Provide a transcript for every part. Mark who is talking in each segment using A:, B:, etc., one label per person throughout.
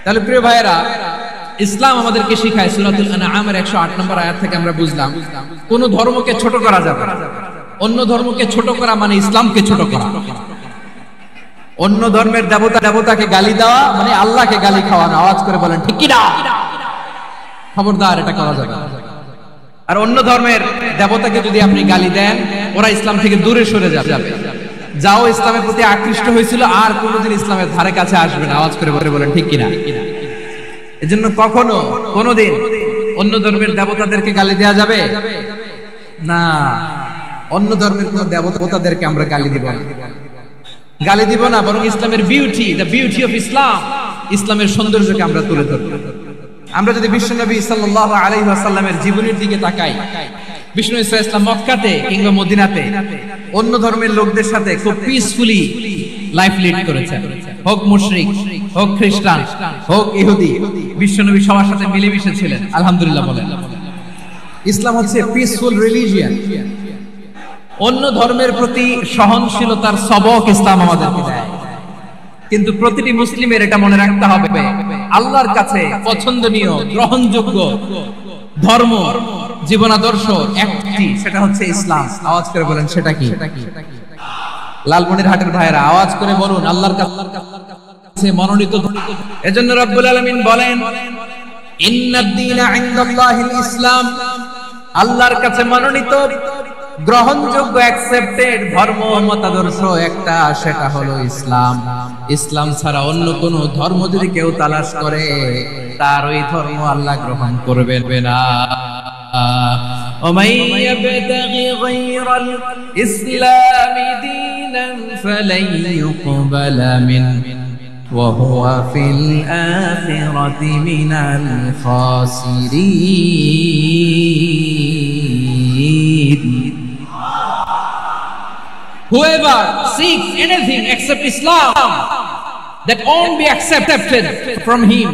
A: তাহলে প্রিয় ভাইয়েরা, ইসলাম আমাদেরকে শিখায়, সূরাতুল আনআমের 108 নম্বর আয়াত থেকে আমরা বুঝলাম কোন ধর্মকে ছোট করা যাবে না। অন্য ধর্মকে ছোট করা মানে ইসলামকে ছোট করা। অন্য ধর্মের দেবতাকে গালি দেওয়া মানে আল্লাহকে গালি খাওয়া না। আওয়াজ করে বলেন ঠিক কি না? খবরদার, এটা করা যাবে না। আর অন্য ধর্মের দেবতাকে যদি আপনি গালি দেন, ওরা ইসলাম থেকে দূরে সরে যাবে। যাও ইসলামের প্রতি আকৃষ্ট হয়েছিল আর কোনোদিন ইসলামের ধারে কাছে আসবে না। আওয়াজ করে বলেন ঠিক কিনা? এজন্য কখনো কোনোদিন অন্য ধর্মের দেবতাদেরকে গালি দেওয়া যাবে না। অন্য ধর্মের কোন দেবতাদেরকে আমরা গালি দিব না, বরং ইসলামের beauty, the beauty of Islam, ইসলামের সৌন্দর্যকে আমরা তুলে ধরব। আমরা যদি বিশ্বনবী সাল্লাল্লাহু আলাইহি ওয়াসাল্লামের জীবনের দিকে তাকাই, বিষ্ণু ইসলাম মক্কাতে কিংবা মদিনাতে অন্য ধর্মের লোকদের সাথে খুব পিসফুলি লাইফ লিড করেছেন। হোক মুশরিক, হোক খ্রিস্টান, হোক ইহুদি, বিশ্বনবী সবার সাথে মিলেমিশে ছিলেন। আলহামদুলিল্লাহ বলেন। ইসলাম হচ্ছে পিসফুল রিলিজিয়ন। অন্য ধর্মের প্রতি সহনশীলতার সবক ইসলাম আমাদেরকে দেয়। কিন্তু প্রতিটি মুসলিমের এটা মনে রাখতে হবে, আল্লাহর কাছে পছন্দনীয় গ্রহণযোগ্য ধর্ম, জীবন আদর্শ একটি, সেটা হচ্ছে ইসলাম। আওয়াজ করে বলেন সেটা কি? লালমনিরহাটের ভাইয়েরা আওয়াজ করে বলুন আল্লাহর কাছে মনোনীত। এজন্য রব্বুল আলামিন বলেন, ইন্নাদ দীনা ইনদাল্লাহিল ইসলাম, আল্লাহর কাছে মনোনীত গ্রহণযোগ্য অ্যাকসেপ্টেড ধর্ম মতাদর্শ একটা, সেটা হলো ইসলাম। ইসলাম ছাড়া অন্য কোন ধর্ম যদি কেউ তালাশ করে, তার ওই ধর্ম আল্লাহ গ্রহণ করবেন না। ومن يبتغي غير الإسلام دينا فلن يقبل منه وهو في الآخرة من الخاسرين. Whoever seeks anything except Islam, that won't be accepted from him,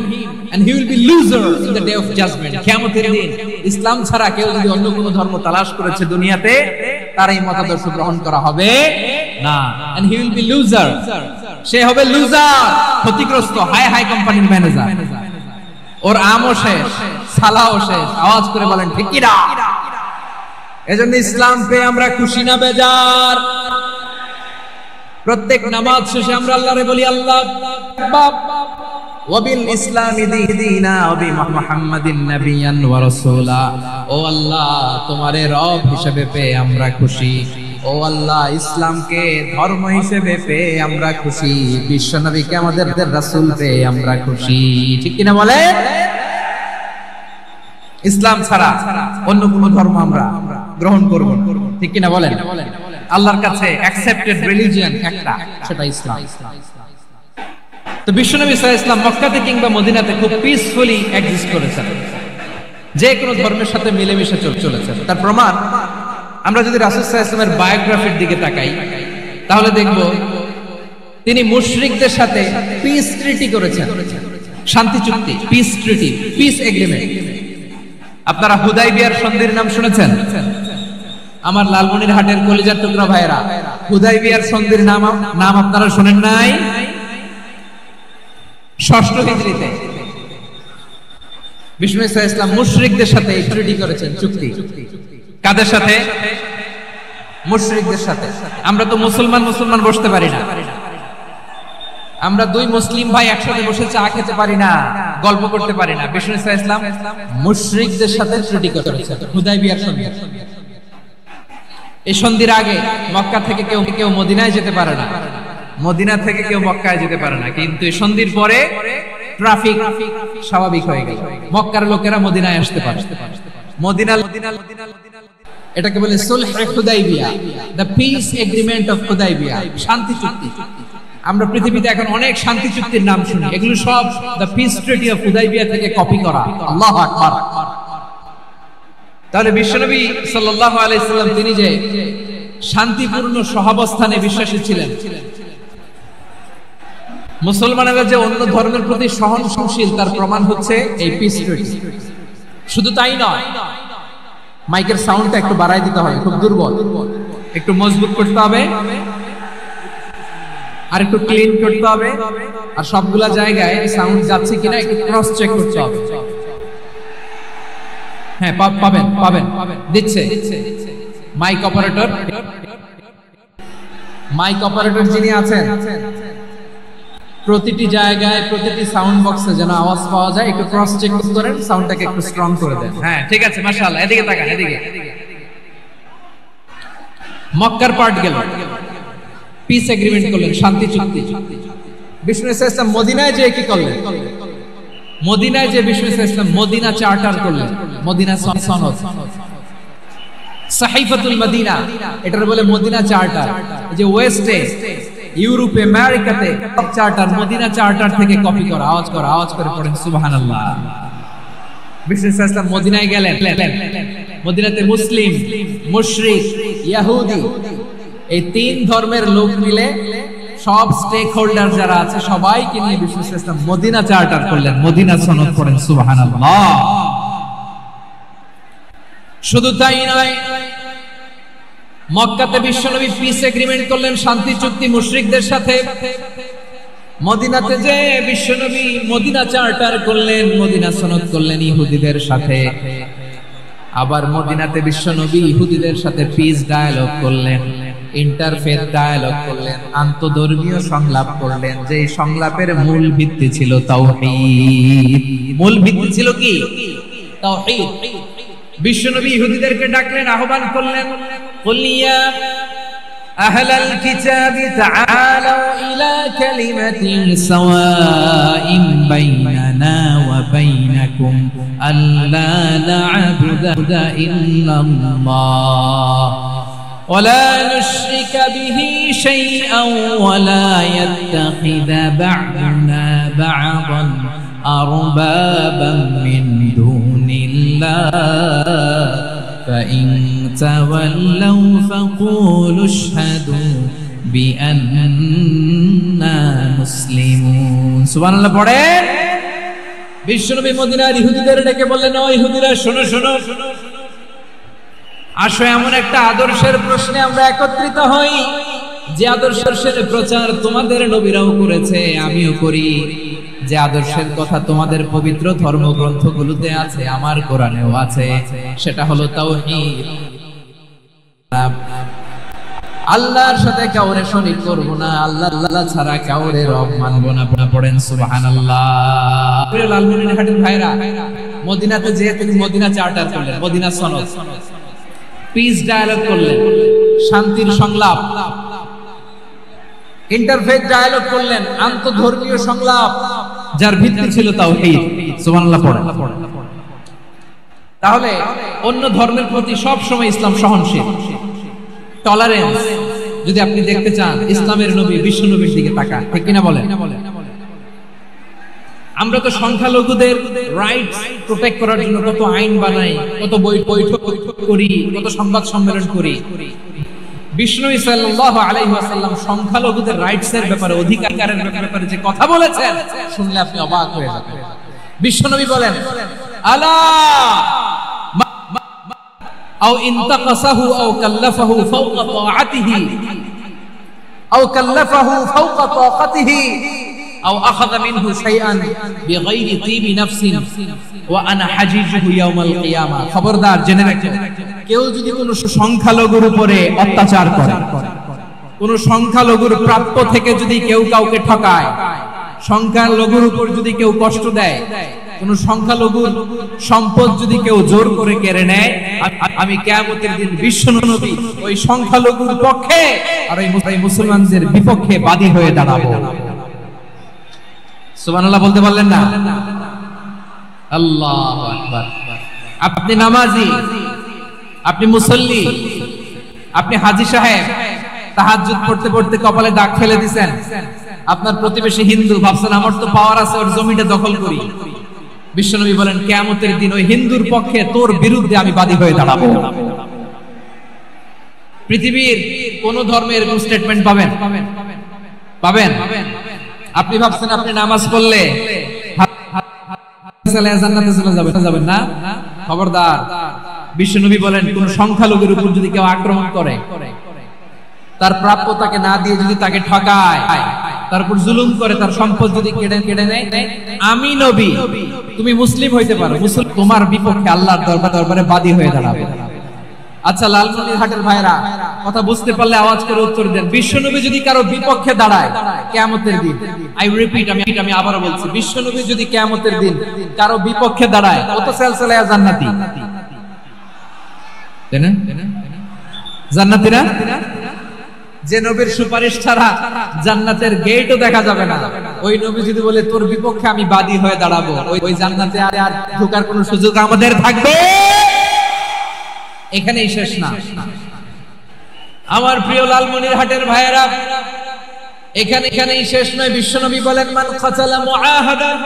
A: and he will be loser in the day of judgment. কিয়ামতের দিন ইসলাম ছাড়া কেউ যদি অন্য কোনো ধর্ম তালাশ করেছে দুনিয়াতে, তার এই মতাদর্শ গ্রহণ করা হবে না, and he will be loser. সে হবে লুজার, ক্ষতিগ্রস্ত, হাই কোম্পানির ম্যানেজার। ওর আমও শেষ, সালাও শেষ। আওয়াজ করে বলেন ঠিক কি না? এজন্য ইসলাম পেয়ে আমরা খুশি না বেজার? প্রত্যেক নামাজ শেষে আমরা আল্লাহরে বলি আল্লাহ ওয়াবিল ইসলামি দীনা ওয়া বি মুহাম্মাদিন নাবিয়ান ওয়া রাসূলা। ও আল্লাহ, তোমারে রব হিসেবে পেয়ে আমরা খুশি। ও আল্লাহ, ইসলামকে ধর্ম হিসেবে পেয়ে আমরা খুশি। বিশ্ব নবীকে আমাদের রাসূল পেয়ে আমরা খুশি। ঠিক কিনা বলে? ইসলাম ছাড়া অন্য কোন ধর্ম আমরা গ্রহণ করব না। ঠিক কিনা বলেন? আল্লাহর কাছে অ্যাকসেপ্টেড রিলিজিয়ন একটা, সেটা ইসলাম। তো বিশ্বনবী সাল্লাল্লাহু আলাইহি ওয়াসাল্লাম মক্কাতে কিংবা মদিনাতে খুব পিসফুলি এক্সিস্ট করেছেন, যে কোনো ধর্মের সাথে মিলেমিশে চলেছেন। তার প্রমাণ আমরা যদি রাসূল সাল্লাল্লাহু আলাইহি ওয়াসাল্লামের বায়োগ্রাফির দিকে তাকাই, তাহলে দেখব তিনি মুশরিকদের সাথে পিস ট্রিটি করেছেন, শান্তি চুক্তি, পিস ট্রিটি, পিস এগ্রিমেন্ট। আপনারা হুদাইবিয়ার সন্ধির নাম শুনেছেন? আমার লালমনিরহাটের কলিজার টুকরা ভাইরা, হুদাইবিয়ার সন্ধির নাম আপনারা শুনেন নাই? 6ষ্ঠ হিজরিতে বিষ্ণু ইসলাম মুশরিকদের সাথে ট্রিটি করেছেন, চুক্তি। কাদের সাথে? মুশরিকদের সাথে। আমরা তো মুসলমান বসতে পারি না। আমরা দুই মুসলিম ভাই একসাথে বসে চা খেতে পারি না, গল্প করতে পারি না। বিষ্ণু ইসলাম মুশরিকদের সাথে ট্রিটি করেছেন, হুদাইবিয়ার সন্ধি। এই সন্ধির আগে মক্কা থেকে কেউ মদিনায় যেতে পারে না, মদিনা থেকে কেউ মক্কায় যেতে পারে না। কিন্তু এই সন্ধির পরে ট্রাফিক স্বাভাবিক হয়ে গেল, মক্কার লোকেরা মদিনায় আসতে পারে। এটাকে বলে সুলহে হুদাইবিয়া, the peace agreement of Hudaibiya, শান্তি চুক্তি। আমরা পৃথিবীতে এখন অনেক শান্তি চুক্তির নাম শুনি, এগুলো সব the piece treaty of Hudaibiya থেকে কপি করা। আল্লাহু আকবার। তাহলে বিশ্বনবী সাল্লাল্লাহু আলাইহি সাল্লাম তিনি যে শান্তিপূর্ণ সহাবস্থানে বিশ্বাসী ছিলেন, মুসলমানেরা যে অন্য ধর্মের প্রতি সহনশীল, তার প্রমাণ হচ্ছে এই পিস ট্রিটি। শুধু তাই নয়, মাইকের সাউন্ডটা একটু বাড়াই দিতে হবে, খুব দুর্বল, একটু মজবুত করতে হবে। আর একটু ক্লিন করতে হবে, আর সবগুলা জায়গায় সাউন্ড যাচ্ছে কিনা একটু ক্রস চেক করতে হবে। হ্যাঁ, পাবেন পাবেন দিচ্ছে মাইক অপারেটর যিনি আছেন, প্রতিটি জায়গায় প্রতিটি সাউন্ড বক্সে যেন আওয়াজ পাওয়া যায়, একটু ক্রস চেক করেন, সাউন্ডটাকে একটু স্ট্রং করে দেন। হ্যাঁ ঠিক আছে, মাশাআল্লাহ। এদিকে তাকান, এদিকে। মক্কার পার্ট গেল, পিস এগ্রিমেন্ট করলেন, শান্তি চুক্তি। বিষ্ণু ইসলাম মদিনায় যে কি করলেন? মদিনায় যে বিষ্ণু ইসলাম মদিনা চার্টার করলেন, মদিনা সনদ, সাহিফাতুল মদিনা, এটার বলে মদিনা চার্টার। যে ওয়েস্টে, ইউরোপে, আমেরিকাতে চার্টার মদিনা চার্টার থেকে কপি করা। আওয়াজ করে পড়েন সুবহানাল্লাহ। বিষ্ণু ইসলাম মদিনায় গেলেন, মদিনাতে মুসলিম, মুশরিক, ইহুদি, এই তিন ধর্মের লোক মিলে সব স্টেক হোল্ডার যারা আছে সবাইকে নিয়ে বিষ্ণু ইসলাম মদিনা চার্টার করলেন, মদিনা সনদ পড়েন সুবহানাল্লাহ। শুধু তাই নয়, মক্কাতে বিশ্বনবী পিস এগ্রিমেন্ট করলেন, শান্তি চুক্তি মুশরিকদের সাথে। মদিনাতে যে বিশ্বনবী মদিনা চার্টার করলেন, মদিনা সনদ করলেন ইহুদিদের সাথে। আবার মদিনাতে বিশ্বনবী ইহুদিদের সাথে পিস ডায়ালগ করলেন, ইন্টারফেথ ডায়ালগ করলেন, আন্তধর্মীয় সংলাপ করলেন। যে সংলাপের মূল ভিত্তি ছিল তাওহীদ। মূল ভিত্তি ছিল কি? তাওহীদ। বিশ্বনবী ইহুদিদেরকে ডাকলেন, আহ্বান করলেন, কুল ইয়া আহলাল কিতাবি তাআলু ইলা কালিমাতিন সাওয়াইন বাইনানা ওয়া বাইনাকুম আল্লা না'বুদা ইল্লাল্লাহ ওয়া লা নুশরিকা বিহি শাইআন ওয়া লা ইয়াত্তাখিযা বা'দুনা বা'দান আরবাবান মিন দুনিল্লাহ فإن تولوا فقولوا اشهدوا بأننا مسلمون সুবহান আল্লাহ পড়েন। বিশ্বনবী মদিনার ইহুদিদের ডেকে বললেন, ও ইহুদিরা শোনো শোনো, আসো এমন একটা আদর্শের প্রশ্নে আমরা একত্রিত হই যে আদর্শের প্রচার তোমাদের নবীরাও করেছে, আমিও করি। যে আদর্শের কথা তোমাদের পবিত্র ধর্মগ্রন্থগুলোতে আছে, আমার কোরআনেও আছে, সেটা হলো তাওহীদ। আল্লাহর সাথে কাউরে শরীক করব না, আল্লাহ ছাড়া কাউরে রব মানব না। পড়েন সুবহানাল্লাহ। লালমনিরহাটের ভাইরা, মদিনাতে যে তিনি মদিনা চার্টার করলেন, মদিনা সনদ, পিস ডায়ালগ করলেন, শান্তির সংলাপ, ইন্টারফেথ ডায়ালগ করলেন, আন্তধর্মীয় সংলাপ, যার ভিত্তি ছিল তাওহীদ। সুবহানাল্লাহ পড়েন। তাহলে অন্য ধর্মের প্রতি সব সময় ইসলাম সহনশীল, টলারেন্স। যদি আপনি দেখতে চান ইসলামের নবী বিশ্ব নবীর দিকে তাকান, ঠিক কিনা বলেন? আমরা তো সংখ্যালঘুদের রাইটস প্রোটেক্ট করার জন্য কত আইন বানাই, কত বৈঠক করি, কত সংবাদ সম্মেলন করি। বিষ্ণু সাল্লাল্লাহু আলাইহি ওয়াসাল্লাম সংখ্যালঘুদের রাইটস এর ব্যাপারে, অধিকারের ব্যাপারে যে কথা বলেছেন, শুনলে আপনি অবাক হয়ে যাবেন। বিশ্বনবী বলেন, আলা আও ইনতাকাসাহু আও কাল্লাফাহু ফাওকা তাআতিহি আও কাল্লাফাহু ফাওকা তাকাতিহি আও আখাযা মিনহু শাইআন বিগাইরি তিবি নাফসিন ওয়া আনা হাজিজুহু ইয়াউমাল কিয়ামা। খবরদার, জেনে রাখেন, কেউ যদি কোনো সংখ্যালঘুর উপরে অত্যাচার করে, কোন সংখ্যালঘুর প্রাপ্য থেকে যদি কেউ কাউকে ঠকায়, সংখ্যালঘুর উপর যদি কেউ কষ্ট দেয়, কোন সংখ্যালঘুর সম্পদ যদি কেউ জোর করে কেড়ে নেয়, আমি কিয়ামতের দিন বিশ্বনবী ওই সংখ্যালঘুর পক্ষে আর ওই মুসলমানদের বিপক্ষে বাদী হয়ে দাঁড়াবো। সুবহানাল্লাহ বলতে পারলেন না? আল্লাহু আকবার। আপনি নামাজি, আপনি মুসল্লি, আপনি হাজী সাহেব, তাহাজ্জুদ পড়তে পড়তে কপালে দাগ ফেলে দিবেন, আপনার প্রতিবেশী হিন্দু, ভাবছেন আমার তো পাওয়ার আছে, ওর জমিটা দখল করি। বিশ্বনবী বলেন, কিয়ামতের দিন ওই হিন্দুর পক্ষে তোর বিরুদ্ধে আমি বাদী হয়ে দাঁড়াবো। পৃথিবীর কোন ধর্মের স্টেটমেন্ট পাবেন? পাবেন? আপনি ভাবছেন আপনি নামাজ পড়লে জান্নাতে চলে যাবেন না? খবরদার। বিশ্বনবী বলেন, কোন সংখ্যালঘুর উপর যদি কেউ আক্রমণ করে, তার প্রাপ্য তাকে না দিয়ে যদি তাকে ঠকায়, তারপর জুলুম করে, তার সম্পদ যদি কেড়ে নেয়, আমি নবী, তুমি মুসলিম হইতে পারো, তোমার বিপক্ষে আল্লাহর দরবারে বাদী হয়ে দাঁড়াবে। আচ্ছা লালমনিরহাটের ভাইরা, কথা বুঝতে পারলে আওয়াজ করে উত্তর দেন। বিশ্বনবী যদি কারো বিপক্ষে দাঁড়ায় কিয়ামতের দিন, আই রিপিট, আমি আবারও বলছি, বিশ্বনবী যদি কিয়ামতের দিন কারো বিপক্ষে দাঁড়ায়, কত সেলসেলায়া জান্নাতি, তাই না? জান্নাতি না? যে নবীর সুপারিশ ছাড়া জান্নাতের গেটও দেখা যাবে না, ওই নবী যদি বলে তোর বিপক্ষে আমি বাদী হয়ে দাঁড়াবো, ওই জান্নাতে আর ঢোকার কোনো সুযোগ আমাদের থাকবে? এখানেই শেষ না আমার প্রিয় লালমনিরহাটের ভাইয়েরা, এখানেই শেষ নয়। বিশ্বনবী বলেন মান কাতালা মুআহাদান,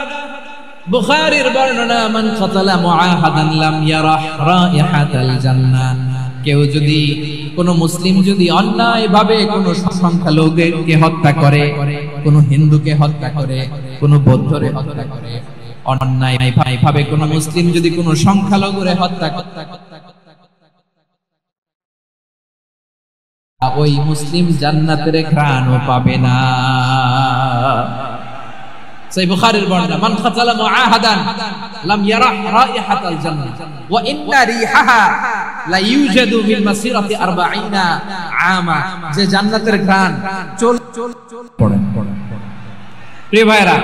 A: বুখারীর বর্ণনা, মান কাতালা মুআহাদান লাম ইয়ারাহ রাইহাতাল জান্নাহ। কেউ যদি, কোন মুসলিম যদি অন্যায়ভাবে কোন সংখ্যালঘুকে হত্যা করে, কোন হিন্দুকে হত্যা করে, কোন বৌদ্ধরে হত্যা করে, অন্যায়ভাবে কোন মুসলিম যদি কোন সংখ্যালঘুরে হত্যা করে, ওই মুসলিম জান্নাতের ঘ্রাণও পাবে না। সহিহ বুখারীর বর্ণনা, মান কাতালা মুআহাদান লাম ইয়ারাহ রাইহাতাল জান্নাহ ওয়া ইন্না রিহাহা লা ইউজাদু মিন মাসিরাতি 40 আমা। যে জান্নাতের ঘ্রাণ পড়ে। প্রিয় ভাইরা,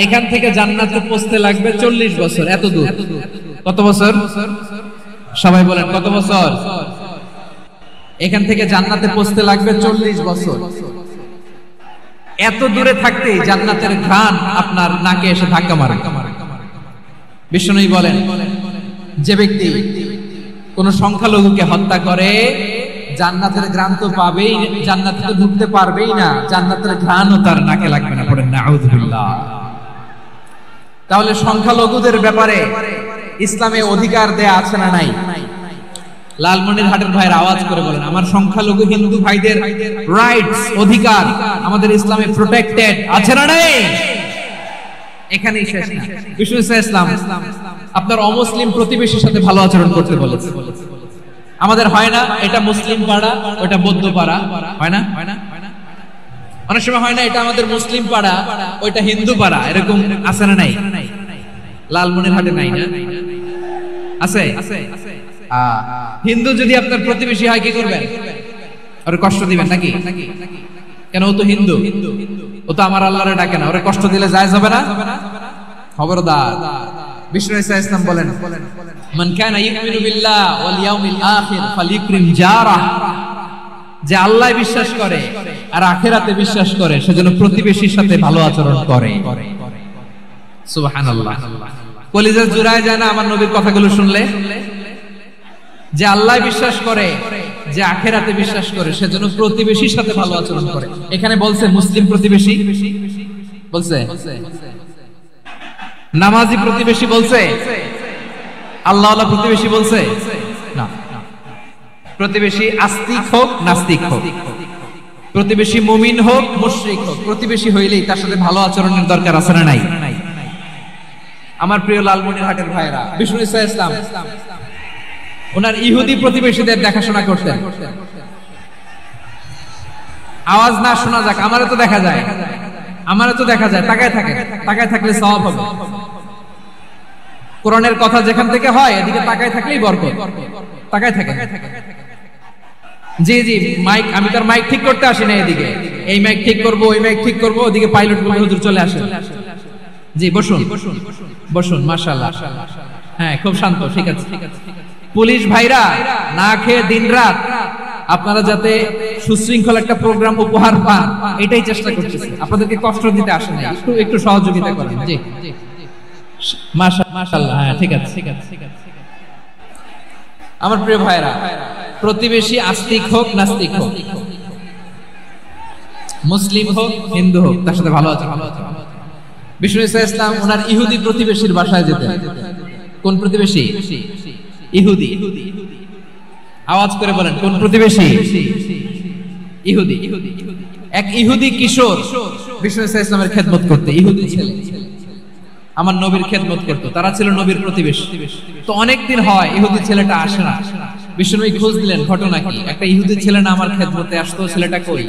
A: এখান থেকে জান্নাতে পৌঁছতে লাগবে 40 বছর, এত দূর। কত বছর? সবাই বলেন কত বছর? এখান থেকে জান্নাতে পৌঁছতে লাগবে 40 বছর। এত দূরে থাকতে জান্নাতের ঘ্রাণ আপনার নাকে এসে ধাক্কা মারে। বিশ্বনবী বলেন, যে ব্যক্তি কোন সংখ্যালঘুকে হত্যা করে, জান্নাতের ঘ্রাণ তো পাবেই, জান্নাতে তো ঢুকতে পারবেই না, জান্নাতের ঘ্রাণও তার নাকে লাগবে না। পড়েন নাউযুবিল্লাহ। তাহলে সংখ্যালঘুদের ব্যাপারে ইসলামে অধিকার দেয়া আছে না নাই? লালমনিরহাটের ভাইয়ের আওয়াজ করে বলেন, আমার সংখ্যালঘু হিন্দু ভাইদের রাইটস, অধিকার আমাদের ইসলামে প্রোটেক্টেড আছে না নাই? এখানেই শেষ না। বিষ্ণু ইসলাম আপনার অমুসলিম প্রতিবেশীর সাথে ভালো আচরণ করতে বলেছে। আমাদের হয় না, এটা মুসলিম পাড়া, ওটা বৌদ্ধ পাড়া, হয় না? অনেক সময় হয় না, এটা আমাদের মুসলিম পাড়া, ওইটা হিন্দু পাড়া, এরকম আছে না নাই? লালমনিরহাটে নাই না? আছে? হিন্দু যদি আপনার প্রতিবেশী হয়, কি করবেন? ওরে কষ্ট দিবেন নাকি? কেন? ও তো হিন্দু, ও তো আমার আল্লাহরে ডাকে না, ওরে কষ্ট দিলে জায়েজ হবে না? খবরদার। বিষ্ণু ইসলাম বলেন, মান কানা ইউমিনু বিল্লাহ ওয়াল ইয়াউমিল আখির ফালিকরিম জারাহ। যে আল্লাহ বিশ্বাস করে আর আখিরাতে বিশ্বাস করে, সেজন্য প্রতিবেশীর সাথে ভালো আচরণ করে। সুবহানাল্লাহ। কলিজা জুড়ায় যায় না আমার নবীর কথাগুলো শুনলে? যে আল্লাহ বিশ্বাস করে, যে আখিরাতে বিশ্বাস করে, সেজন্য প্রতিবেশীর সাথে ভালো আচরণ করে। এখানে বলছে মুসলিম প্রতিবেশী, বলছে নামাজি প্রতিবেশী, বলছে আল্লাহওয়ালা প্রতিবেশী, বলছে না। প্রতিবেশী আস্তিক হোক নাস্তিক হোক, প্রতিবেশী মুমিন হোক মুশরিক হোক, প্রতিবেশী হইলেই তার সাথে ভালো আচরণের দরকার আছে না নাই? আমার প্রিয় লালমনিরহাটের ভাইরা, বিষ্ণু ইসলাম ওনার ইহুদি প্রতিবেশীদের দেখাশোনা করতেন। আওয়াজ না শোনা যাক, আমারও তো দেখা যায়, তাকায় থাকলে সওয়াব হবে। কোরআনের কথা যেখান থেকে হয়, এদিকে তাকায় থাকলেই বরকত। তাকায় থাকে। জি মাইক, আমি তার মাইক ঠিক করতে আসি না, এদিকে এই মাইক ঠিক করবো, ওই মাইক ঠিক করবো, ওদিকে পাইলট বলে হুজুর চলে আসেন। জি বসুন, মাশাআল্লাহ। হ্যাঁ, খুব শান্ত, ঠিক আছে। পুলিশ ভাইরা না খেয়ে দিনরাত আপনারা যাতে সুশৃঙ্খল একটা প্রোগ্রাম উপহার পান, এটাই চেষ্টা করতেছি। আপনাদেরকে কষ্ট দিতে আসে না, একটু সহযোগিতা করেন। জি মাশাআল্লাহ। হ্যাঁ, ঠিক আছে। আমার প্রিয় ভাইরা, প্রতিবেশী আস্তিক হোক নাস্তিক হোক, মুসলিম হোক হিন্দু হোক, তার সাথে ভালো আচরণ। বিষ্ণু ইসলাম ওনার ইহুদি প্রতিবেশীর বাসায় যেতেন। কোন প্রতিবেশী? ইহুদি। আওয়াজ করে বলেন, কোন প্রতিবেশী? ইহুদি। এক ইহুদি কিশোর বিষ্ণু ইসলামের খেদমত করতে, ইহুদি ছেলে আমার নবীর খেদমত করতো, তারা ছিল নবীর প্রতিবেশী। তো অনেকদিন হয় ইহুদি ছেলেটা আসে না। বিশ্বনবী খোঁজ দিলেন ঘটনা কি, একটা ইহুদি ছেলে না আমার খেদমতে আসতো, ছেলেটা কই?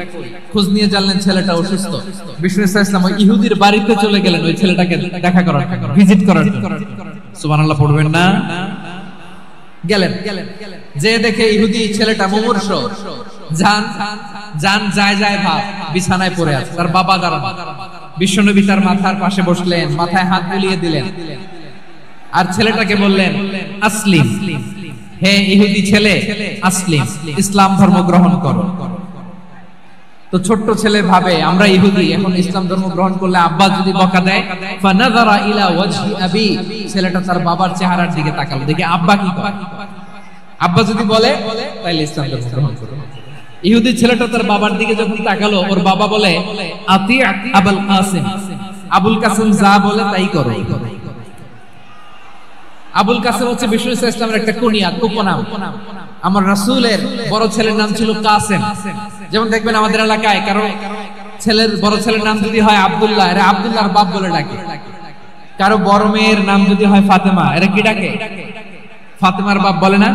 A: খোঁজ নিয়ে জানলেন ছেলেটা অসুস্থ। বিশ্বনবী সাল্লাল্লাহু আলাইহি ওয়াসাল্লাম ওই ইহুদির বাড়িতে চলে গেলেন ওই ছেলেটাকে দেখা করার, ভিজিট করার জন্য। সুবহানাল্লাহ পড়বেন না? গেলেন, যে দেখে ইহুদি ছেলেটা মুমূর্ষ, জান যায় ভাব, বিছানায় পড়ে আছে, তার বাবা দাঁড়ানো। বিশ্বনবী তার মাথার পাশে বসলেন, মাথায় হাত বুলিয়ে দিলেন, আর ছেলেটাকে বললেন আসলিম, হে ইহুদি ছেলে, আসলিম, ইসলাম ধর্ম গ্রহণ করো। তো ছোট্ট ছেলে ভাবে আমরা ইহুদি, এখন ইসলাম ধর্ম গ্রহণ করলে আব্বা যদি বকা দেয়, ফানাযারা ইলা ওয়াজহি আবি, ছেলেটা তার বাবার চেহারার দিকে তাকালো, দেখে আব্বা কি করে। আব্বা যদি বলে তাহলে ইসলাম ধর্ম গ্রহণ করো। ইহুদি ছেলেটা তার বাবার দিকে যখন তাকালো, ওর বাবা বলে আতি আবুল কাসিম, আবুল কাসিম যা বলে তাই করো। আবুল কাসিম হচ্ছে বিষ্ণু ইসলামের একটা কুনিয়াত, উপনাম। আমার রাসূলের বড় ছেলের নাম ছিল কাসিম। যেমন দেখবেন আমাদের এলাকায় কারো ছেলের বড় ছেলের নাম যদি হয় আব্দুল্লাহ, এরা আব্দুল্লাহর বাপ বলে ডাকে। কারো বড় মেয়ের নাম যদি হয় ফাতেমা, এরা কি ডাকে? ফাতেমার বাপ বলে না?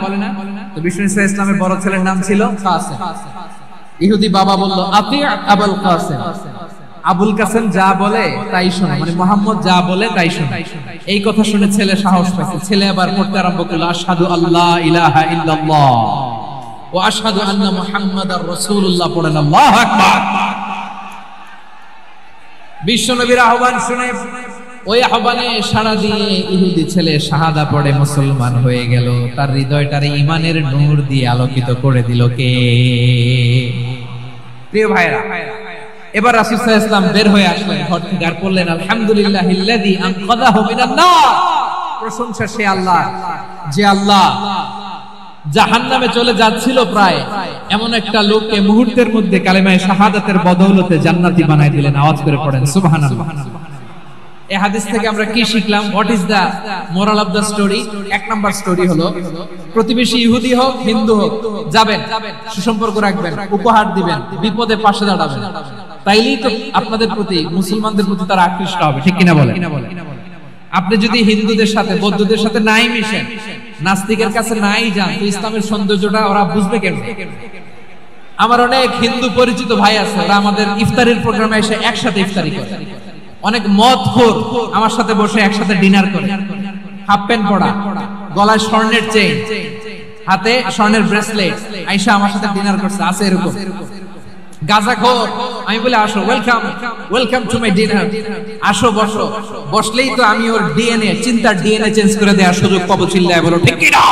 A: তো বিষ্ণু ইসলামের বড় ছেলের নাম ছিল কাসিম। ইহুদি বাবা বলল আতি আবুল কাসিম, আবুল কাসিম যা বলে তাই শোনো, মানে মুহাম্মদ যা বলে তাই শোনো। এই কথা শুনে ছেলে সাহস পাইছে, ছেলে আবার পড়তে আরম্ভ করলো আশহাদু আল্লা ইলাহা ইল্লাল্লাহ ওয়া আশহাদু আন্না মুহাম্মাদার রাসূলুল্লাহ, পড়েন আল্লাহু আকবার। বিশ্বনবীর আহ্বান শুনে ওই আহ্বানে সাড়া দিয়ে ইহুদি ছেলে শাহাদা পড়ে মুসলমান হয়ে গেল। তার হৃদয়টারে ঈমানের নূর দিয়ে আলোকিত করে দিল কে? প্রিয় ভাইরা, এবার রাসূল সাল্লাল্লাহু আলাইহি ওয়াসাল্লাম বের হয়ে আসলেন ঘর থেকে, আর বললেন আলহামদুলিল্লাহিল্লাযী আনকাযাহু মিনান নার, প্রশংসা সে আল্লাহ যে আল্লাহ জাহান্নামে চলে যাচ্ছিল প্রায় এমন একটা লোককে মুহূর্তের মধ্যে কালেমায়ে শাহাদাতের বদৌলতে জান্নাতি বানায় দিলেন। আওয়াজ করে পড়েন সুবহানাল্লাহ। এই হাদিস থেকে আমরা কি শিখলাম? What is the moral of the story? এক নাম্বার স্টোরি হলো, প্রতিবেশী ইহুদি হোক হিন্দু হোক, যাবেন, সুসম্পর্ক রাখবেন, উপহার দিবেন, বিপদে পাশে দাঁড়াবেন, তাইলেই তো আপনাদের প্রতি, মুসলমানদের প্রতি তারা আকৃষ্ট হবে, ঠিক কিনা বলেন? আপনি যদি হিন্দুদের সাথে বৌদ্ধদের সাথে নাই মিশেন, নাস্তিকের কাছে নাই যান, তো ইসলামের সৌন্দর্যটা ওরা বুঝবে কেমনে? আমার অনেক হিন্দু পরিচিত ভাই আছে, ওরা আমাদের ইফতারের প্রোগ্রামে এসে একসাথে ইফতারি করে। অনেক মদখোর আমার সাথে বসে একসাথে ডিনার করে, হাফ প্যান্ট পরা, গলায় স্বর্ণের চেইন, হাতে স্বর্ণের ব্রেসলেট, আয়েশা আমার সাথে ডিনার করছে, আছে এরকম। গাঁজাখোর, আমি বলে আসো, welcome, welcome to my dinner, আসো বসো। বসলেই তো আমি ওর ডিএনএ, চিন্তার ডিএনএ চেঞ্জ করে দেওয়ার সুযোগ পাবো। চিল্লায় বলো ঠিক কি না?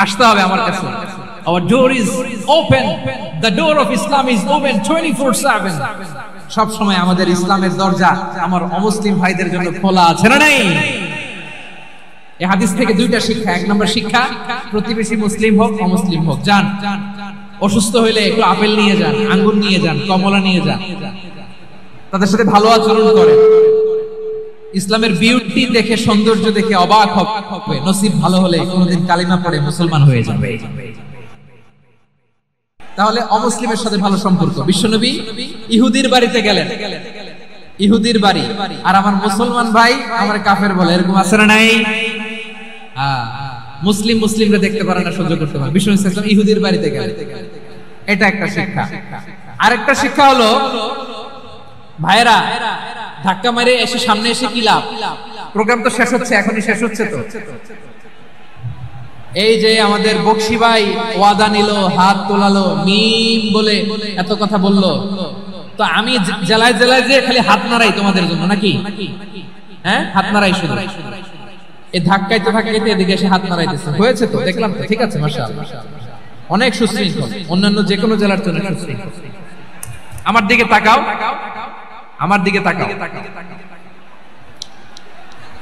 A: আসতে হবে আমার কাছে। Our door is open, the door of Islam is open 24/7. সব সময় আমাদের ইসলামের দরজা আমার অমুসলিম ভাইদের জন্য খোলা আছে না নাই? এই হাদিস থেকে দুইটা শিক্ষা। এক নম্বর শিক্ষা, প্রতিবেশী মুসলিম হোক অমুসলিম হোক, যান, অসুস্থ হইলে একটু আপেল নিয়ে যান, আঙ্গুর নিয়ে যান, কমলা নিয়ে যান, তাদের সাথে ভালো আচরণ করেন। ইসলামের বিউটি দেখে, সৌন্দর্য দেখে অবাক হবে, নসিব ভালো হলে কোনদিন কালিমা পড়ে মুসলমান হয়ে যাবে। তাহলে অমুসলিমের সাথে ভালো সম্পর্ক। বিশ্বনবী ইহুদির বাড়িতে গেলেন, ইহুদির বাড়ি, আর আমার মুসলমান ভাই আমার কাফের বলে, এরকম আছে না নাই? মুসলিম মুসলিমরা দেখতে পারে না, সহ্য করতে পারে। বিশ্বনবী সাল্লাল্লাহু আলাইহি ওয়াসাল্লাম ইহুদির বাড়িতে গেলেন, এটা একটা শিক্ষা। আরেকটা শিক্ষা হলো, ভাইরা ধাক্কা মেরে এসে সামনে এসে কি লাভ? প্রোগ্রাম তো শেষ হচ্ছে, এখনই শেষ হচ্ছে। তো এই যে আমাদের বকশি ভাই ওয়াদা নিল, হাত তোলালো, মিম বলে এত কথা বললো, তো আমি জেলায় জেলায় যে খালি হাত নাড়াই তোমাদের জন্য নাকি? হ্যাঁ, হাত নাড়াই শুধু। এই ধাক্কাইতে ধাক্কাইতে এদিকে এসে হাত নাড়াইতেছে, হয়েছে তো, দেখলাম তো, ঠিক আছে, মাশাআল্লাহ, অনেক সুশৃঙ্খল, অন্যান্য যে কোনো জেলার জন্য সুশৃঙ্খল। আমার দিকে তাকাও, আমার দিকে তাকাও,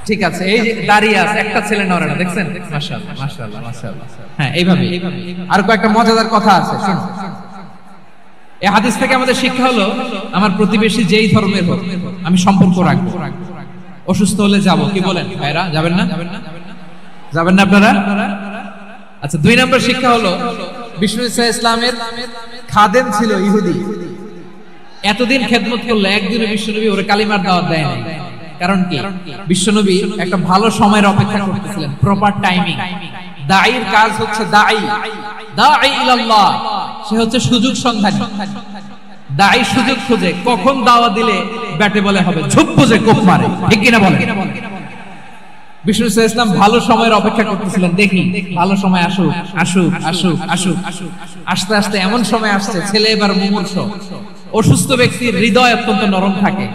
A: ঠিক আছে। এই যে দাঁড়িয়ে আছে, একটা ছেলে নড়ে না, দেখছেন? মাশাআল্লাহ, মাশাআল্লাহ, মাশাআল্লাহ। হ্যাঁ, এইভাবে আর কয়েকটা মজাদার কথা আছে, শুনুন। এই হাদিস থেকে আমাদের শিক্ষা হলো, আমার প্রতিবেশী যেই ধর্মের হোক আমি সম্পর্ক রাখবো। অসুস্থ হলে যাব, কি বলেন ভাইরা? যাবেন না? যাবেন না আপনারা? আচ্ছা, 2 নম্বর শিক্ষা হলো, বিষ্ণু ইসলামের খাদেম ছিল ইহুদি, এতদিন খেদমত করলো, একদিনে বিশ্বনবী ওরে কালিমার দাওয়াত দেয় নাই। কারণ কি? বিশ্বনবী একটা ভালো সময়ের অপেক্ষা করতেছিলেন, প্রপার টাইমিং। দাঈর কাজ হচ্ছে দাঈ ইলাল্লাহ, সে হচ্ছে সুযোগ সন্ধানী। দাঈ সুযোগ খুঁজে, কখন দাওয়া দিলে ব্যাটে বলে হবে, ঝুপ বুঝে কোপ মারে, ঠিক কিনা বলেন? বিষ্ণু ইসলাম ভালো সময়ের অপেক্ষা করতেছিলেন, দেখি ভালো সময় আসুক আসুক আসুক আসুক। আস্তে আস্তে এমন সময় আসছে, ছেলে এবার মুমূর্ষ। অসুস্থ ব্যক্তির হৃদয় অত্যন্ত নরম থাকে।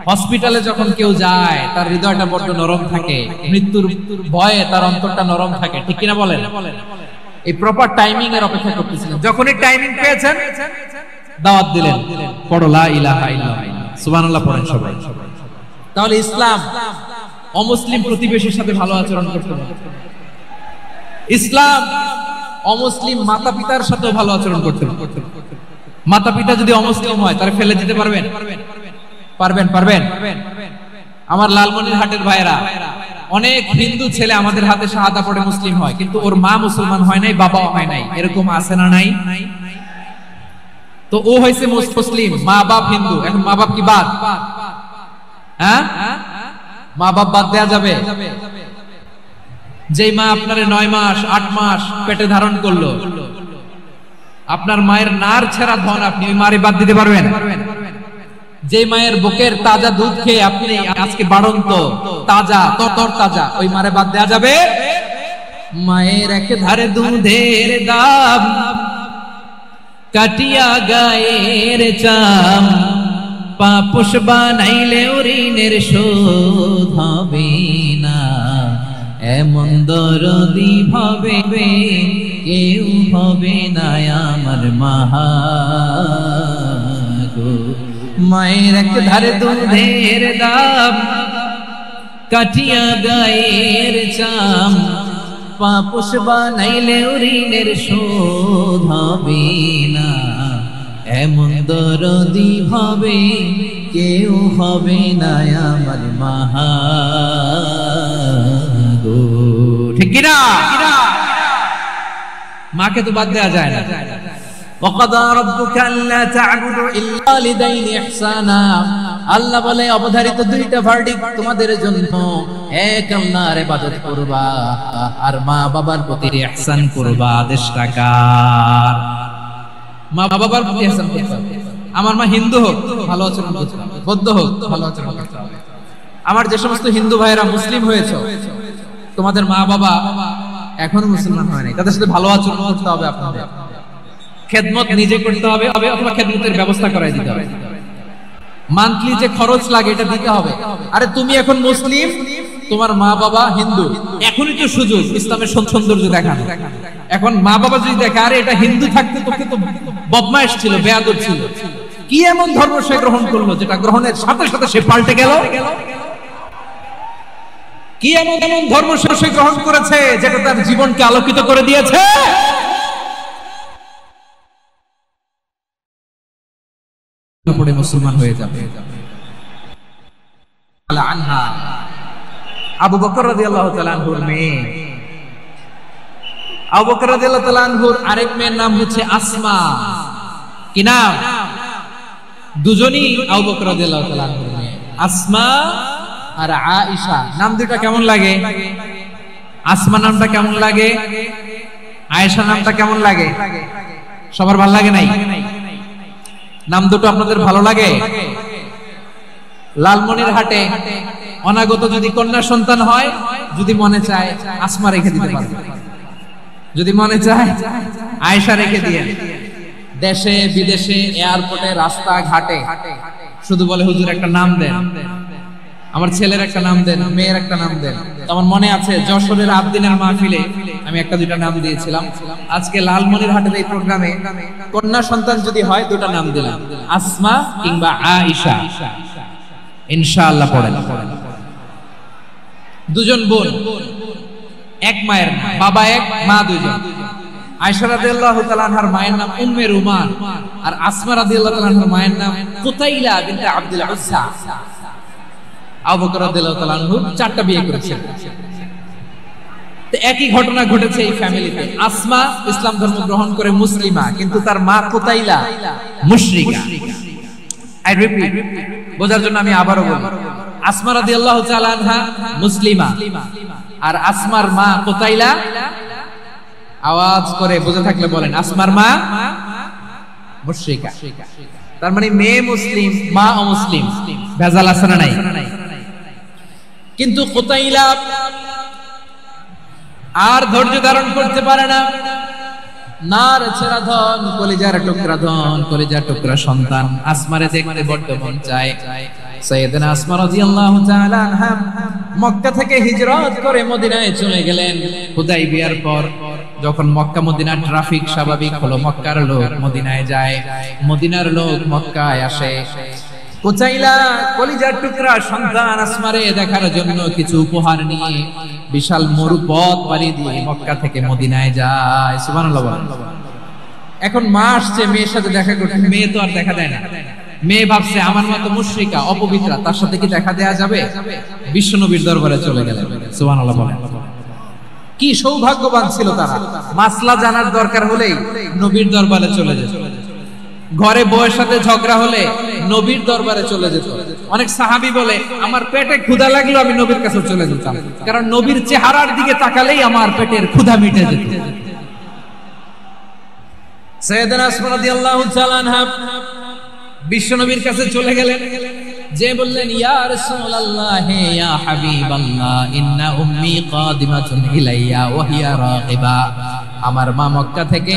A: হসপিটালে যখন কেউ যায় তার হৃদয়টা বড্ড নরম থাকে, মৃত্যুর ভয়ে তার অন্তরটা নরম থাকে, ঠিক কিনা বলেন? এই প্রপার টাইমিং এর অপেক্ষা করতেছিলেন। যখনই টাইমিং পেয়েছেন, দাওয়াত দিলেন, পড়ো লা ইলাহা ইল্লাল্লাহ, সুবহানাল্লাহ পড়েন সবাই। তাহলে ইসলাম অমুসলিম প্রতিবেশীর সাথে ভালো আচরণ করতে হবে। ইসলাম অমুসলিম মাতা পিতার সাথে ভালো আচরণ করতে হবে। মাতা পিতা যদি অমুসলিম হয় তাহলে ফেলে দিতে পারবেন? পারবেন? পারবেন? আমার লালমনিরহাটের ভাইরা, অনেক হিন্দু ছেলে আমাদের হাতে শাহাদা পড়ে মুসলিম হয়, কিন্তু ওর মা মুসলমান হয় নাই, বাবাও হয় নাই। এরকম আছে না নাই? তো ও হয়েছে মুসলিম, মা বাপ হিন্দু, এখন মা বাপ কি বাদ? হ্যাঁ, মা বাপ বাদ দেয়া যাবে? যেই মা আপনার 9 মাস 8 মাস পেটে ধারণ করলো, আপনার মায়ের নার ছেঁড়া ধন, আপনি ওই মারে বাদ দিতে পারবেন? যে মায়ের বুকের তাজা দুধ খেয়ে আপনি আজকে বাড়ন্ত তাজা তর তাজা, ওই মারে বাদ দেয়া যাবে? মায়ের এক ধারে দুধের দাম, কাটিয়া গায়ের চাম, পাপোশ বানাইলে ঋণের শোধ হবে না, এমন দরদি ভাবে কেউ হবে না আমার মাহা গো। মায়ের এক ধারে দুধের দাম, কাটিয়া গায়ের চাম, পাপোশ বানাইলে ঋণের শোধ হবে না, এমন দরদি ভাবে কেউ হবে না আমার মাহা গো, ঠিক কিনা? মাকে তো বাদ দেওয়া যায় না। وَقَضَى رَبُّكَ أَلَّا تَعْبُدُوا إِلَّا وَالِدَيْنِ إِحْسَانًا, আল্লাহ বলে অবধারিত দুইটা ভার্ডিক্ট তোমাদের জন্য, এক আল্লাহর ইবাদত করবা আর মা বাবার প্রতি ইহসান করবা। আদেশটা কার? মা বাবার প্রতি ইহসান করতে হবে। আমার মা হিন্দু হোক ভালো আচরণ করতে হবে, বৌদ্ধ হোক ভালো আচরণ করতে হবে। আমার যে সমস্ত হিন্দু ভাইয়েরা মুসলিম হয়েছে, তোমাদের মা বাবা এখনো মুসলমান হয় নাই, তাদের সাথে ভালো আচরণ করতে হবে। আপনাদের খেদমত নিজে করতে হবে, অথবা খেদমতের ব্যবস্থা করাই দিতে হবে। মান্থলি যে খরচ লাগে এটা দিতে হবে। আরে তুমি এখন মুসলিম, তোমার মা বাবা হিন্দু, এখনই তো সুযোগ ইসলামের সৌন্দর্য দেখানো। এখন মা বাবা যদি দেখে আরে এটা হিন্দু থাকতে তোকে তো বদমাইশ ছিল, বেয়াদব ছিল, কি এমন ধর্ম সে গ্রহণ করলো যেটা গ্রহণের সাথে সাথে সে পাল্টে গেল? কি এমন ধর্ম সে গ্রহণ করেছে যেটা তার জীবনকে আলোকিত করে দিয়েছে? পড়ে মুসলমান হয়ে যাবে। আবু বকর রাদিয়াল্লাহু তাআলা আনহুর মেয়ে, আবু বকর রাদিয়াল্লাহু তাআলা আনহুর আরেক মেয়ের নাম হচ্ছে আসমা। কি নাম? দুজনই আবু বকর রাদিয়াল্লাহু তাআলা আনহুর মেয়ে, আসমা আর আয়েশা। নাম দুটো কেমন লাগে? আসমা নামটা কেমন লাগে? আয়েশা নামটা কেমন লাগে? সবার ভালো লাগে নাই? নাম দুটো আপনাদের ভালো লাগে? লালমনিরহাটে অনাগত যদি কন্যা সন্তান হয়, যদি মনে চায় আসমা রেখে দিতে পারবে, যদি মনে চায় আয়েশা রেখে দিয়ে। দেশে বিদেশে এয়ারপোর্টে রাস্তা ঘাটে শুধু বলে হুজুর একটা নাম দেন, আমার ছেলের একটা নাম দেন, মেয়ের একটা নাম দেন। আমার মনে আছে যশোরের আবদিনের মাহফিলে আমি একটা দুইটা নাম দিয়েছিলাম। আজকে লালমনিরহাটের এই প্রোগ্রামে কন্যা সন্তান যদি হয় দুটো নাম দিলাম, আসমা কিংবা আয়েশা। ইনশাআল্লাহ পড়েন। দুজন বোন, এক মায়ের, বাবা এক মা দুইজন। আয়েশা রাদিয়াল্লাহু তাআলা আনহার মায়ের নাম উম্মে রুমান, আর আসমা রাদিয়াল্লাহু তাআলা আনহার মায়ের নাম কুতাইলা বিনতে আব্দুল উজ্জা। আবু বকর রাদিয়াল্লাহু তাআলা আনহু 4টা বিয়ে করেছেন। তো একই ঘটনা ঘটেছে এই ফ্যামিলিতে। আসমা ইসলাম ধর্ম গ্রহণ করে মুসলিমা, কিন্তু তার মা কুতাইলা মুশরিকা। আই রিপিট, বোঝার জন্য আমি আবারও বলি, আসমা রাদিয়াল্লাহু তাআলা আনহা মুসলিমা, আর আসমার মা কুতাইলা, আওয়াজ করে বুঝে থাকলে বলেন, আসমার মা মুশরিকা। তার মানে মেয়ে মুসলিম, মা অমুসলিম, ভেজাল আছে না নাই? কিন্তু কুতাইলা আর ধৈর্য ধারণ করতে পারে না। নার ছেড়া ধন, কলিজার টুকরা ধন, কলিজার টুকরা সন্তান আসমারে দেখতে বড্ড মন চায়। সাইয়েদনা আসমা রাদিয়াল্লাহু তাআলা আনহা মক্কা থেকে হিজরত করে মদিনায় চলে গেলেন। হুদাইবিয়ার পর যখন মক্কা মদিনার ট্রাফিক স্বাভাবিক হলো, মক্কার লোক মদিনায় যায়, মদিনার লোক মক্কায় আসে। কুতাইলা কলিজার টুকরা সন্তান আসমারে দেখার জন্য কিছু উপহার নিয়ে বিশাল মরুপথ পাড়ি দিয়ে মক্কা থেকে মদিনায় যায়। সুবহানাল্লাহ বলেন। এখন মা আসছে মেয়ের সাথে দেখা করতে, মেয়ে তো আর দেখা দেয় না। মেয়ে ভাবছে আমার মতো মুশরিকা অপবিত্রা, তার সাথে কি দেখা দেয়া যাবে? বিশ্ব নবীর দরবারে চলে গেলেন। সুবহানাল্লাহ বলেন। কি সৌভাগ্যবান ছিল তারা, মাসলা জানার দরকার হলেই নবীর দরবারে চলে যেত। ঘরে বউয়ের সাথে ঝগড়া হলে নবীর দরবারে চলে যেত। অনেক সাহাবী বলে আমার পেটে ক্ষুধা লাগলো আমি নবীর কাছে চলে যেতাম, কারণ নবীর চেহারার দিকে তাকালেই আমার পেটের ক্ষুধা মিটে যেত। সাইয়েদনা আসমা রাদিয়াল্লাহু তাআলা আনহা বিশ্ব নবীর কাছে চলে গেলেন, যে বললেন ইয়া রাসূলুল্লাহ ইয়া হাবিবাল্লাহ ইন্না উম্মি কাদিমাতুন ইলাইয়া ওয়া হিয়া রাগিবা। আমার মা মক্কা থেকে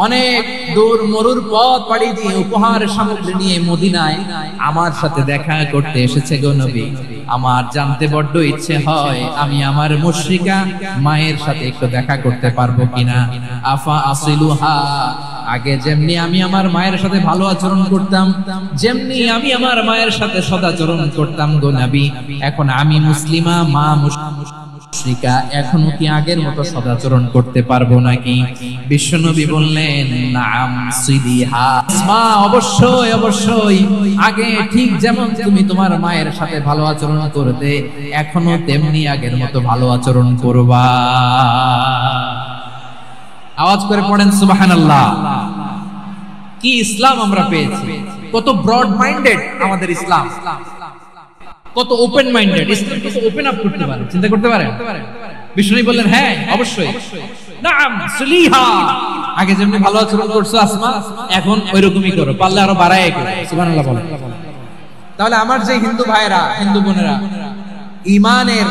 A: অনেক দূর মরুর পথ পাড়ি দিয়ে উপহার সামগ্রী নিয়ে মদিনায় আমার সাথে দেখা করতে এসেছে গো নবী। আমার জানতে বড্ড ইচ্ছে হয় আমি আমার মুশরিকা মায়ের সাথে একটু দেখা করতে পারবো কিনা। আফা আসিলুহা, আগে যেমনি আমি আমার মায়ের সাথে ভালো আচরণ করতাম, যেমনি আমি আমার মায়ের সাথে সদাচরণ করতাম গো নবী, এখন আমি মুসলিমা, মা মুশরিকা, এখনো কি আগের মতো সদাচরণ করতে পারবো নাকি? বিশ্বনবী বললেন নাম সিদিহা, মা অবশ্যই অবশ্যই আগে ঠিক যেমন তুমি তোমার মায়ের সাথে ভালো আচরণ করতে, এখনো তেমনি আগের মতো ভালো আচরণ করবা। আওয়াজ করে পড়েন সুবহানাল্লাহ। কি ইসলাম আমরা পেয়েছি, কত ব্রড মাইন্ডেড আমাদের ইসলাম, কত ওপেন মাইন্ডেড ইসলাম, কত ওপেন আপ করতে পারে, চিন্তা করতে পারেন। বিষ্ণু বললেন হ্যাঁ অবশ্যই, নাম সুলিহা, আগে যেমনি ভালো আচরণ করছো আসমা, এখন ওইরকমই করো, পারলে আরো বাড়ায় করো। সুবহানাল্লাহ বলেন। তাহলে আমার যে হিন্দু ভাইরা, হিন্দু বোনেরা, ঈমানের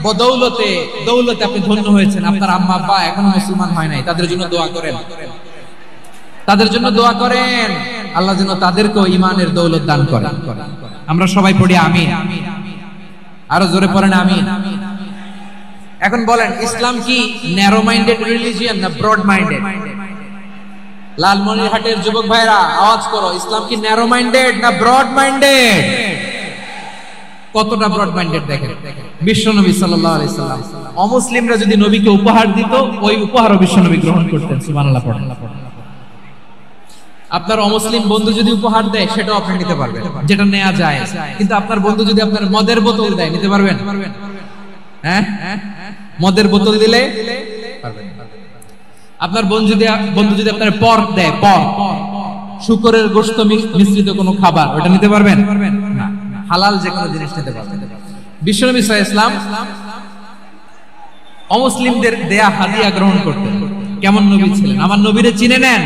A: বদৌলতে দৌলতে আপনি ধন্য হয়েছেন, আপনার আম্মা আব্বা এখনো মুসলমান হয় নাই, তাদের জন্য দোয়া করেন, তাদের জন্য দোয়া করেন, আল্লাহ যেন তাদেরকেও ঈমানের দৌলত দান করেন। আমরা সবাই পড়ি আমিন, আরো জোরে পড়েন আমিন। এখন বলেন ইসলাম কি ন্যারো মাইন্ডেড রিলিজিয়ন না ব্রড মাইন্ডেড? লালমনিরহাটের যুবক ভাইরা আওয়াজ করো, ইসলাম কি ন্যারো মাইন্ডেড না ব্রড মাইন্ডেড? কতটা ব্রড মাইন্ডেড দেখেন। বিশ্বনবী সাল্লাল্লাহু আলাইহি সাল্লাম অমুসলিমরা যদি নবীকে উপহার দিত, ওই উপহারও বিশ্বনবী গ্রহণ করতেন। সুবহানাল্লাহ পড়েন। আপনার অমুসলিম বন্ধু যদি উপহার দেয় সেটাও আপনি নিতে পারবেন, যেটা নেওয়া যায়। কিন্তু আপনার বন্ধু যদি আপনার মদের বোতল দেয়, নিতে পারবেন? হ্যাঁ, মদের বোতল দিলে পারবেন। আপনার বন্ধু যদি আপনার পর্ক দেয়, পর্ক, শুকরের গোশত মিশ্রিত কোনো খাবার, ওটা নিতে পারবেন না। হালাল যে কোনো জিনিস নিতে পারবেন। বিশ্বনবী সাল্লাল্লাহু আলাইহি ওয়াসাল্লাম অমুসলিমদের দেয়া হাদিয়া গ্রহণ করতেন। কেমন নবী ছিলেন? আমার নবীরে চিনে নেন,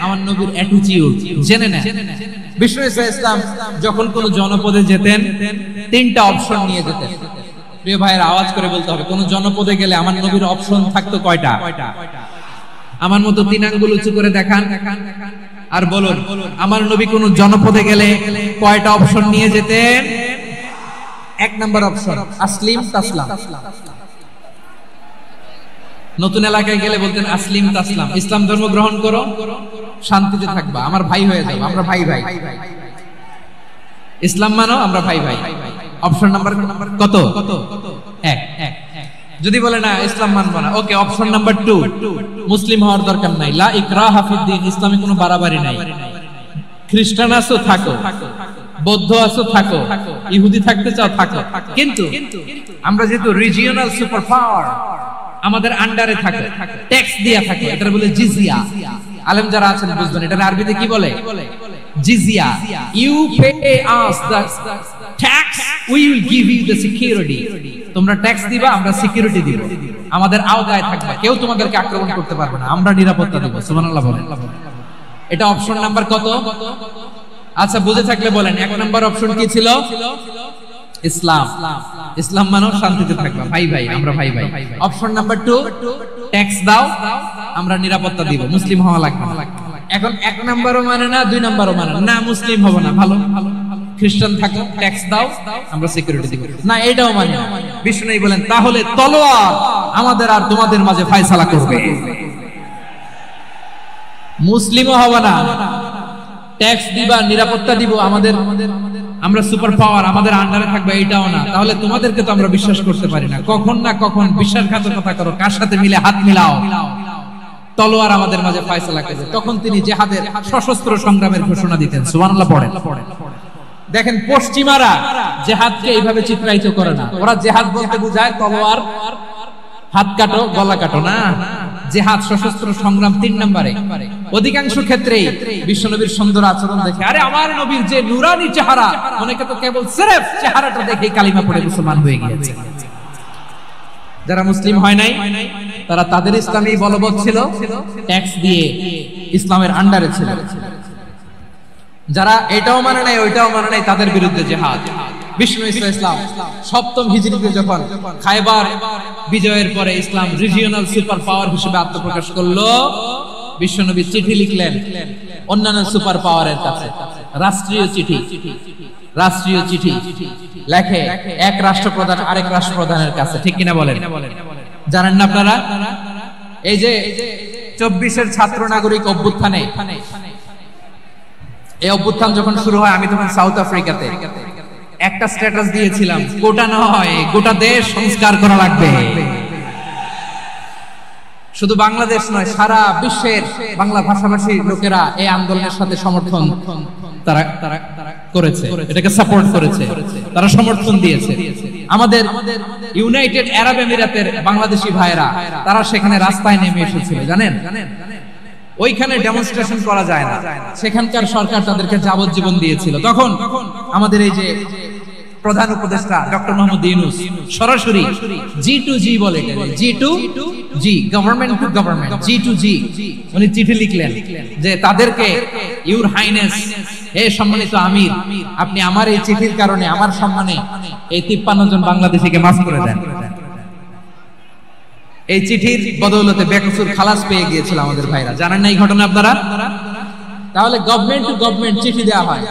A: আমার নবীর অ্যাটিটিউড জেনে নেন। বিশ্বনবী সাল্লাল্লাহু আলাইহি ওয়াসাল্লাম যখন কোন জনপদে যেতেন, তিনটা অপশন নিয়ে যেতেন। প্রিয় ভাইয়ের আওয়াজ করে বলতে হবে, কোন জনপদে গেলে আমার নবীর অপশন থাকতো কয়টা? আমার মতো তিন আঙ্গুল উঁচু করে দেখান আর বলুন, আমার নবী কোন জনপদে গেলে কয়টা অপশন নিয়ে যেতেন? এক নাম্বার অপশন আসলিম তাসলাম। নতুন এলাকায় গেলে বলতেন আসলিম তাসলাম, ইসলাম ধর্ম গ্রহণ করো, শান্তিতে থাকবা, আমার ভাই হয়ে যাও, আমরা ভাই ভাই, ইসলাম মানো, আমরা ভাই ভাই। অপশন নাম্বার কত? এক। যদি বলে না ইসলাম মানবো না, ওকে, অপশন নাম্বার 2, মুসলিম হওয়ার দরকার নাই, লা ইকরাহা ফিদ্দিন, ইসলামে কোনো বাড়াবাড়ি নাই। খ্রিস্টান আছো থাকো, বৌদ্ধ আছো থাকো, ইহুদি থাকতে চাও থাকো, কিন্তু আমরা যেহেতু রিজিওনাল সুপার পাওয়ার, আমাদের আন্ডারে থাকো, ট্যাক্স দিয়া থাকো, এটা বলে জিজিয়া। আলেম যারা আছেন বুঝবেন, এটা আরবিতে কি বলে? জিজিয়া। You pay us the tax we will give you the security, তোমরা ট্যাক্স দিবা, আমরা সিকিউরিটি দিব, আমাদের আওতায় থাকবা, কেউ তোমাদেরকে আক্রমণ করতে পারবে না, আমরা নিরাপত্তা দেব। সুবহানাল্লাহ বলেন। এটা অপশন নাম্বার কত? আচ্ছা বুঝে থাকলে বলেন, এক নাম্বার অপশন কি ছিল? ইসলাম। ইসলাম মানে শান্তিতে থাকবা, ভাই ভাই, আমরা ভাই ভাই। অপশন নাম্বার 2, ট্যাক্স দাও, আমরা নিরাপত্তা দিব, মুসলিম হওয়া লাগবে না। এখন এক নাম্বারও মানে না, 2 নাম্বারও মানে না, মুসলিম হবো না, ভালো খ্রিস্টান থাকো, ট্যাক্স দাও, আমরা সিকিউরিটি দিব না, এটাও মানে না। বিষ্ণু বলেন তাহলে তলোয়ার আমাদের আর তোমাদের মাঝে ফয়সালা করবে, মুসলিমও হবে না, ট্যাক্স দিবা, নিরাপত্তা দিব, আমাদের আমরা সুপার পাওয়ার, আমাদের আন্ডারে থাকবে, এটাও না। তাহলে তোমাদেরকে তো আমরা বিশ্বাস করতে পারি না, কখন না কখন বিশ্বাসঘাতকতা করো, কার সাথে মিলে হাত মিলাও, তলোয়ার আমাদের মাঝে ফয়সালা করবে। তখন তিনি জিহাদের সশস্ত্র সংগ্রামের ঘোষণা দিতেন। সুবহানাল্লাহ পড়েন। দেখেন পশ্চিমারা জিহাদকে এইভাবে চিত্রায়িত করে না, ওরা জিহাদ বলতে বোঝায় তলোয়ার, হাত কাটো, গলা কাটো, না, জিহাদ সশস্ত্র সংগ্রাম 3 নম্বরে। অধিকাংশ ক্ষেত্রেই বিশ্বনবীর সুন্দর আচরণ দেখে, আরে আমার নবীর যে নুরানি চেহারা, অনেকে তো কেবল সির্ফ চেহারাটা দেখে কালিমা পড়ে মুসলমান হয়ে গিয়েছে। যারা মুসলিম হয় নাই তারা তাদের ইসলামী বলবৎ ছিল, ট্যাক্স দিয়ে ইসলামের আন্ডারে ছিল। যারা এটাও মানে নাই ওইটাও মানে নাই, তাদের বিরুদ্ধে জিহাদ। বিষ্ণু ইসলাম 7ম হিজরিতে যখন খায়বার বিজয়ের পরে ইসলাম রিজিওনাল সুপার পাওয়ার হিসেবে আত্মপ্রকাশ করলো, বিশ্বনবী চিঠি লিখলেন অন্যান্য সুপার পাওয়ারের কাছে, রাষ্ট্রীয় চিঠি, রাষ্ট্রীয় চিঠি লেখে এক রাষ্ট্রপ্রধান আরেক রাষ্ট্রপ্রধানের কাছে, ঠিক কিনা বলেন? জানেন না আপনারা? এই যে 24-এর ছাত্র নাগরিক অভ্যুত্থানে, এই অভ্যুত্থান যখন শুরু হয়, আমি তখন সাউথ আফ্রিকাতে, একটা স্ট্যাটাস দিয়েছিলাম, গোটা নয় গোটা দেশ সংস্কার করা লাগবে। শুধু বাংলাদেশ নয়, সারা বিশ্বের বাংলা ভাষাভাষী লোকেরা এই আন্দোলনের সাথে সমর্থন তারা করেছে, এটাকে সাপোর্ট করেছে, তারা সমর্থন দিয়েছে। আমাদের ইউনাইটেড আরব আমিরাতের বাংলাদেশি ভাইরা তারা সেখানে রাস্তায় নেমে এসেছিল, জানেন? ওইখানে ডেমনস্ট্রেশন করা যায় না, সেখানকার সরকার তাদেরকে যাবজ্জীবন দিয়েছিল। তখন আমাদের এই যে প্রধান উপদেষ্টা ডক্টর মোহাম্মদ ইউনূস সরাসরি G2G বলে, G2G, government to government, G2G, উনি চিঠি লিখলেন যে তাদেরকে, ইউর হাইনেস, হে সম্মানিত আমির, আপনি আমার এই চিঠির কারণে আমার সম্মানে এই 53 জন বাংলাদেশিকে মাফ করে দেন। এই চিঠির বদৌলতে বেকসুর খালাস পেয়ে গিয়েছিল আমাদের ভাইরা। জানেন না এই ঘটনা আপনারা? তাহলে গভর্নমেন্ট টু গভর্নমেন্ট চিঠি দেওয়া হয়।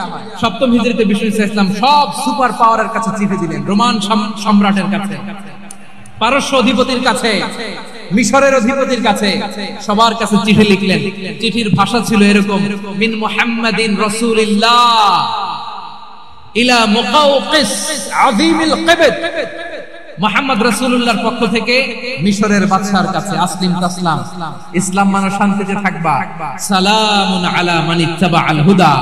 A: 7ম হিজরিতে বিষ্ণু ইসলাম সব সুপার পাওয়ারের কাছে চিঠি দিলেন, রোমান সম্রাটের কাছে, পারস্য অধিপতির কাছে, মিশরের অধিপতির কাছে, সবার কাছে চিঠি লিখলেন। চিঠির ভাষা ছিল এরকম, মিন মুহাম্মাদিন রাসূলিল্লাহ ইলা মুকাওকিস আযীমিল কিবত, মুহাম্মদ রাসূলুল্লাহর পক্ষ থেকে মিশরের বাদশার কাছে, আসলিম তাসলাম, ইসলাম মানে শান্তিতে থাকবা, সালামুন আলা মান ইত্তাবাআল হুদা,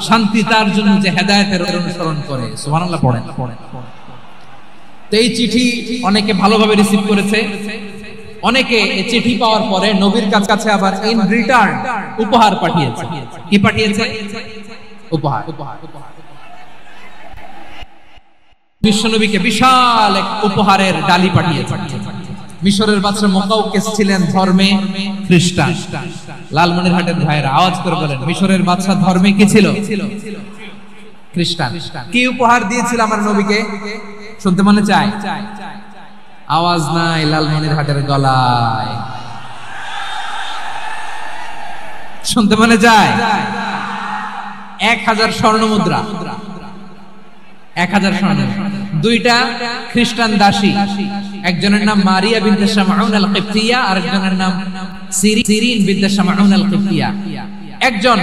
A: শান্তি তার জন্য যে হেদায়েতের অনুসরণ করে। সুবহানাল্লাহ পড়েন। তো এই চিঠি অনেকে ভালোভাবে রিসিভ করেছে, অনেকে এই চিঠি পাওয়ার পরে নবীর কাছে আবার ইন রিটার্ন উপহার পাঠিয়েছে। কি পাঠিয়েছে? উপহার। বিশ্বনবীকে বিশাল এক উপহারের ডালি পাঠিয়েছে। মিশরের বাদশা মুকাওকিস ছিলেন ধর্মে খ্রিস্টান। লালমনিরহাটের ভাইরা আওয়াজ করে বলেন, মিশরের বাদশা ধর্মে কি ছিল? খ্রিস্টান। কি উপহার দিয়েছিল আমার নবীকে? শুনতে মনে চায়? আওয়াজ নাই লালমনিরহাটের গলায়, শুনতে মনে যায়? 1000 স্বর্ণ মুদ্রা, 1000 স্বর্ণ, 2টা খ্রিস্টান দাসী, একজনের নাম মারিয়া বিনতে শামউন আল কিবতিয়া, আরেকজনের নাম সিরিন বিনতে শামউন আল কিবতিয়া। একজন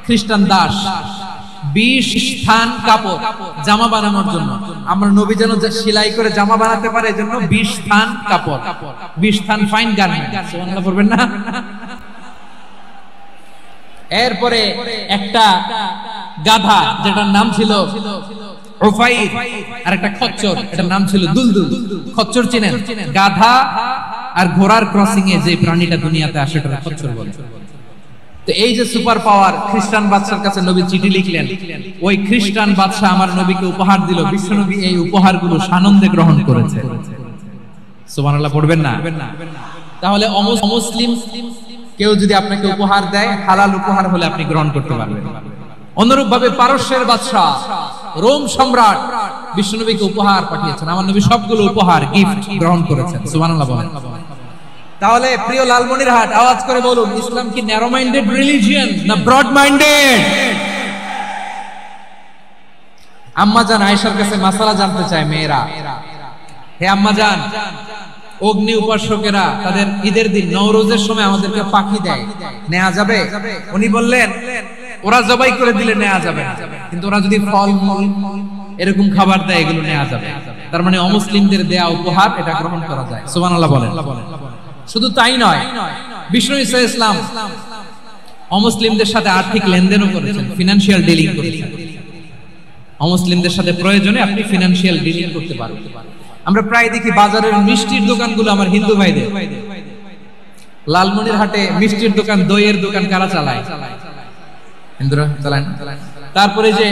A: খ্রিস্টান দাস 20 স্থান কাপড় জামা বানানোর জন্য, আমরা নবী যেন সেলাই করে জামা বানাতে পারে এজন্য 20 স্থান কাপড়, 20 স্থান ফাইন গার্মেন্ট। সুবহানাল্লাহ পড়বেন না? এরপরে একটা গাধা যেটার নাম ছিল উফাইর, আর একটা খচ্চর, এটার নাম ছিল দুলদুল। খচ্চর চিনেন? গাধা আর ঘোড়ার ক্রসিং এ যে প্রাণীটা দুনিয়াতে আসে সেটা খচ্চর বলে। তো এই যে সুপার পাওয়ার, খ্রিস্টান বাদশার কাছে নবী চিঠি লিখলেন, ওই খ্রিস্টান বাদশা আমার নবীকে উপহার দিল, বিশ্বনবী এই উপহারগুলো সানন্দে গ্রহণ করেছে। সুবহানাল্লাহ পড়বেন না? তাহলে অমুসলিম কেউ যদি আপনাকে উপহার দেয়, হালাল উপহার হলে আপনি গ্রহণ করতে পারবেন। অনুরূপ ভাবে পারস্যের বাদশা, রোম সম্রাট বিশ্বনবীকে উপহার পাঠিয়েছেন, আমার নবী সবগুলো উপহার গিফট গ্রহণ করেছেন। সুবহানাল্লাহ বলেন। তাহলে প্রিয় লালমনিরহাট, আওয়াজ করে বলুন, ইসলাম কি ন্যারো মাইন্ডেড রিলিজিয়ন না ব্রড মাইন্ডেড? আম্মাজান আয়েশার কাছে মাসালা জানতে চায় মেয়েরা, হে আম্মাজান, অগ্নি উপাসকেরা তাদের ঈদের দিন নওরোজের সময় আমাদেরকে পাখি দেয়, নেওয়া যাবে? উনি বললেন, ওরা জবাই করে দিলে নেওয়া যাবে না, কিন্তু ওরা যদি ফল মূল এরকম খাবার দেয় এগুলো নেওয়া যাবে। তার মানে অমুসলিমদের দেয়া উপহার এটা গ্রহণ করা যায়। সুবহানাল্লাহ বলেন। শুধু তাই নয়, বিষ্ণু ঈসা ইসলাম অমুসলিমদের সাথে আর্থিক লেনদেনও করেছেন, ফিনান্সিয়াল ডিলিং করেছেন। অমুসলিমদের সাথে প্রয়োজনে আপনি ফিনান্সিয়াল ডিলিং করতে পারবেন। আমরা প্রায় দেখি বাজারের মিষ্টির দোকানগুলো আমার হিন্দু ভাইদের, লালমনিরহাটে মিষ্টির দোকান, দইয়ের দোকান কারা চালায়? হিন্দুরা চালায়। তারপরে যে